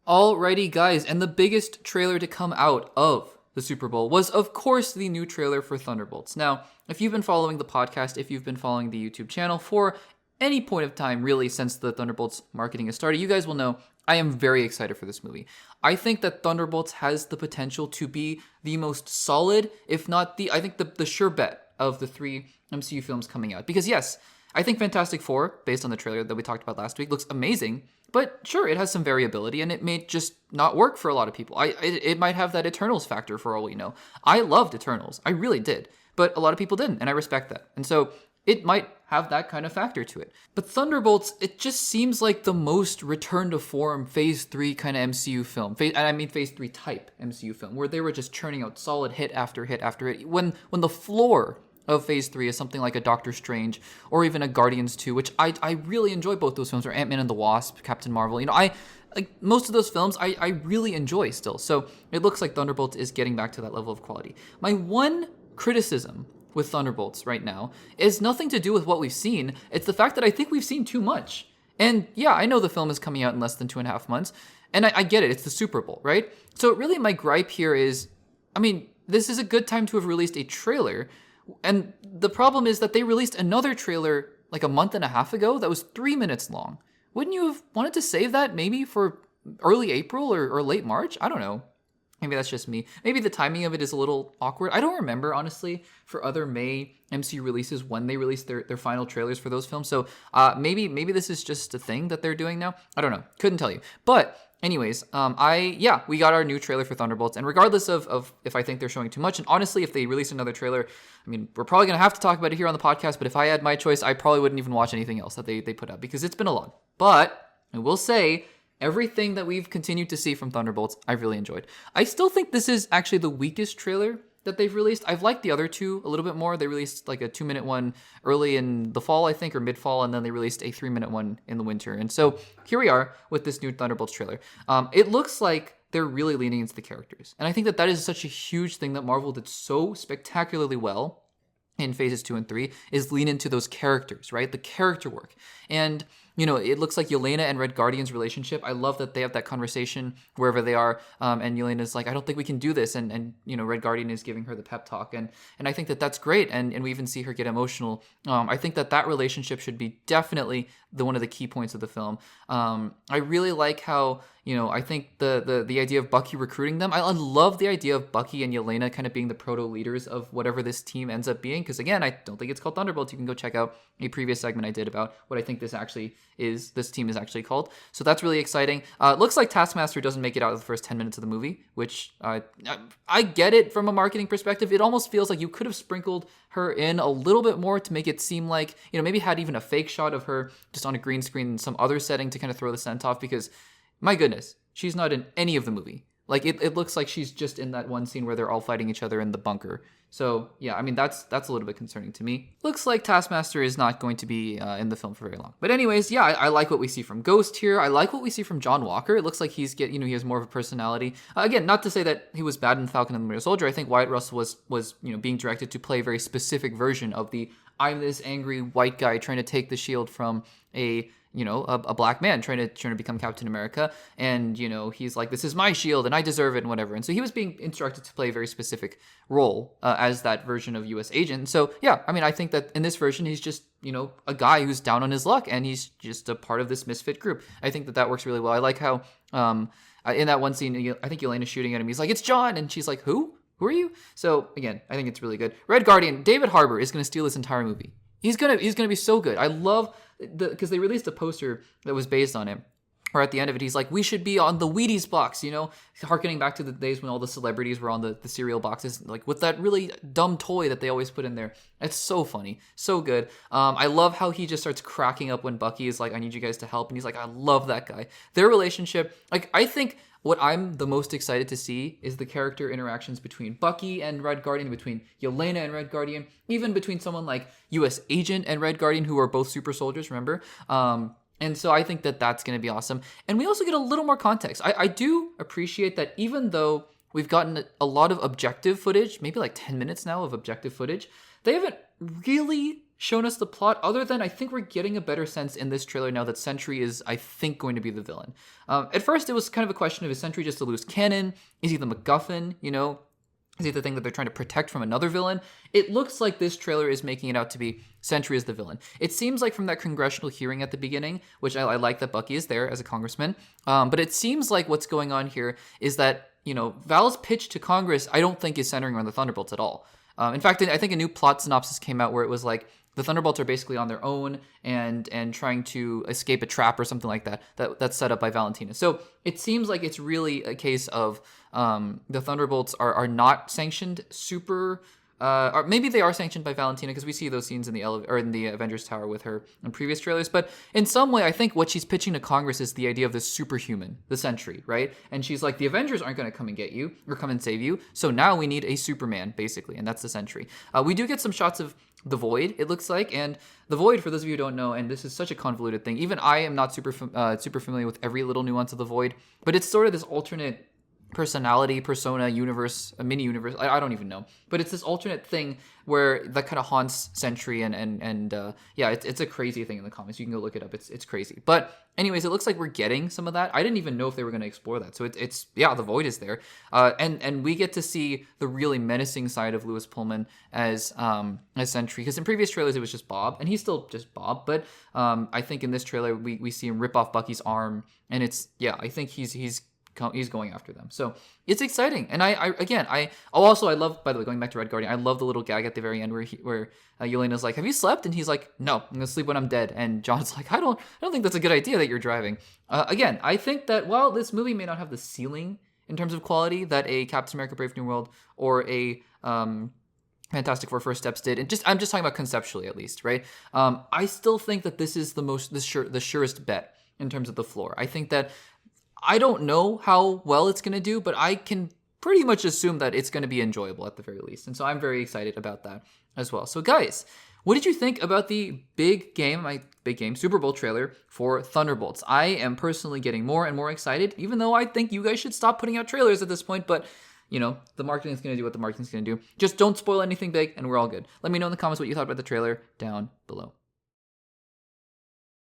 Alrighty, guys, and the biggest trailer to come out of the Super Bowl was, of course, the new trailer for Thunderbolts. Now, if you've been following the podcast, if you've been following the YouTube channel for any point of time, really, since the Thunderbolts marketing has started, you guys will know I am very excited for this movie. I think that Thunderbolts has the potential to be the most solid, if not the sure bet of the three MCU films coming out. Because yes, I think Fantastic Four, based on the trailer that we talked about last week, looks amazing. But sure, it has some variability, and it may just not work for a lot of people. It might have that Eternals factor for all we know. I loved Eternals. I really did. But a lot of people didn't, and I respect that. And so it might have that kind of factor to it. But Thunderbolts, it just seems like the most return to form Phase 3 kind of MCU film. Phase 3 type MCU film, where they were just churning out solid hit after hit after hit. When the floor of Phase 3 is something like a Doctor Strange or even a Guardians 2, which I really enjoy both those films, or Ant-Man and the Wasp, Captain Marvel. You know, I like most of those films I really enjoy still. So it looks like Thunderbolts is getting back to that level of quality. My one criticism with Thunderbolts right now is nothing to do with what we've seen. It's the fact that I think we've seen too much. And yeah, I know the film is coming out in less than 2.5 months, and I get it. It's the Super Bowl, right? So really my gripe here is, I mean, this is a good time to have released a trailer. And the problem is that they released another trailer like a month and a half ago that was 3 minutes long. Wouldn't you have wanted to save that maybe for early April or late March? I don't know. Maybe that's just me. Maybe the timing of it is a little awkward. I don't remember, honestly, for other May MCU releases when they released their final trailers for those films. So maybe this is just a thing that they're doing now. I don't know. Couldn't tell you. But anyways, we got our new trailer for Thunderbolts. And regardless of if I think they're showing too much, and honestly, if they release another trailer, I mean, we're probably going to have to talk about it here on the podcast. But if I had my choice, I probably wouldn't even watch anything else that they put out because it's been a lot. But I will say, everything that we've continued to see from Thunderbolts, I've really enjoyed. I still think this is actually the weakest trailer that they've released. I've liked the other two a little bit more. They released like a 2-minute one early in the fall, I think, or mid-fall, and then they released a 3-minute one in the winter. And so here we are with this new Thunderbolts trailer. It looks like they're really leaning into the characters. And I think that is such a huge thing that Marvel did so spectacularly well in phases 2 and 3 is lean into those characters, right? The character work. And, you know, it looks like Yelena and Red Guardian's relationship. I love that they have that conversation wherever they are. And Yelena's like, I don't think we can do this. And you know, Red Guardian is giving her the pep talk. And I think that that's great. And we even see her get emotional. I think that relationship should be definitely one of the key points of the film. I really like how, you know, I think the idea of Bucky recruiting them. I love the idea of Bucky and Yelena kind of being the proto leaders of whatever this team ends up being. Because again, I don't think it's called Thunderbolts. You can go check out a previous segment I did about what I think this team is actually called. So that's really exciting. It looks like Taskmaster doesn't make it out of the first 10 minutes of the movie, which I get it from a marketing perspective. It almost feels like you could have sprinkled her in a little bit more to make it seem like, you know, maybe had even a fake shot of her just on a green screen in some other setting to kind of throw the scent off, because my goodness, she's not in any of the movie. Like it looks like she's just in that one scene where they're all fighting each other in the bunker. So yeah, I mean, that's a little bit concerning to me. Looks like Taskmaster is not going to be in the film for very long. But anyways, yeah, I like what we see from Ghost here. I like what we see from John Walker. It looks like he has more of a personality. Again, not to say that he was bad in Falcon and the Winter Soldier. I think Wyatt Russell was being directed to play a very specific version of the I'm this angry white guy trying to take the shield from a black man trying to become Captain America. And, you know, he's like, this is my shield and I deserve it and whatever. And so he was being instructed to play a very specific role as that version of U.S. agent. So, yeah, I mean, I think that in this version, he's just, you know, a guy who's down on his luck and he's just a part of this misfit group. I think that works really well. I like how in that one scene, I think Yelena's shooting at him. He's like, it's John. And she's like, who? Who are you? So, again, I think it's really good. Red Guardian, David Harbour is going to steal this entire movie. He's gonna be so good. I love because they released a poster that was based on him. Or at the end of it, he's like, we should be on the Wheaties box, you know, harkening back to the days when all the celebrities were on the cereal boxes, like with that really dumb toy that they always put in there. It's so funny, so good. I love how he just starts cracking up when Bucky is like, I need you guys to help. And he's like, I love that guy. Their relationship, like, I think what I'm the most excited to see is the character interactions between Bucky and Red Guardian, between Yelena and Red Guardian, even between someone like U.S. Agent and Red Guardian, who are both super soldiers, remember? And so I think that that's going to be awesome. And we also get a little more context. I do appreciate that even though we've gotten a lot of objective footage, maybe like 10 minutes now of objective footage, they haven't really shown us the plot, other than I think we're getting a better sense in this trailer now that Sentry is, I think, going to be the villain. At first, it was kind of a question of, is Sentry just a loose cannon? Is he the MacGuffin, you know? Is he the thing that they're trying to protect from another villain? It looks like this trailer is making it out to be Sentry is the villain. It seems like from that congressional hearing at the beginning, which I like that Bucky is there as a congressman, but it seems like what's going on here is that, you know, Val's pitch to Congress, I don't think is centering on the Thunderbolts at all. In fact, I think a new plot synopsis came out where it was like, the Thunderbolts are basically on their own and trying to escape a trap or something like that that's set up by Valentina. So it seems like it's really a case of the Thunderbolts are not sanctioned super, or maybe they are sanctioned by Valentina because we see those scenes in the Avengers Tower with her in previous trailers. But in some way, I think what she's pitching to Congress is the idea of this superhuman, the Sentry, right? And she's like, the Avengers aren't going to come and get you or come and save you. So now we need a Superman, basically, and that's the Sentry. We do get some shots of the Void, it looks like, and the Void, for those of you who don't know, and this is such a convoluted thing, even I am not super familiar with every little nuance of the Void, but it's sort of this alternate personality, persona, universe, a mini universe, I don't even know, but it's this alternate thing where that kind of haunts Sentry and yeah, it's a crazy thing in the comics. You can go look it up. It's crazy. But anyways, it looks like we're getting some of that. I didn't even know if they were going to explore that. So it's yeah, the Void is there, and we get to see the really menacing side of Lewis Pullman as Sentry, because in previous trailers it was just Bob, and he's still just Bob. But I think in this trailer we see him rip off Bucky's arm, and it's I think he's going after them. So it's exciting. And I love, by the way, going back to Red Guardian, I love the little gag at the very end where Yelena's like, have you slept? And he's like, no, I'm gonna sleep when I'm dead. And John's like, I don't think that's a good idea that you're driving. Again, I think that while this movie may not have the ceiling in terms of quality that a Captain America Brave New World or a Fantastic Four First Steps did, and I'm just talking about conceptually at least, right? I still think that this is the surest bet in terms of the floor. I think that I don't know how well it's going to do, but I can pretty much assume that it's going to be enjoyable at the very least. And so I'm very excited about that as well. So guys, what did you think about the Super Bowl trailer for Thunderbolts? I am personally getting more and more excited, even though I think you guys should stop putting out trailers at this point, but you know, the marketing is going to do what the marketing is going to do. Just don't spoil anything big and we're all good. Let me know in the comments what you thought about the trailer down below.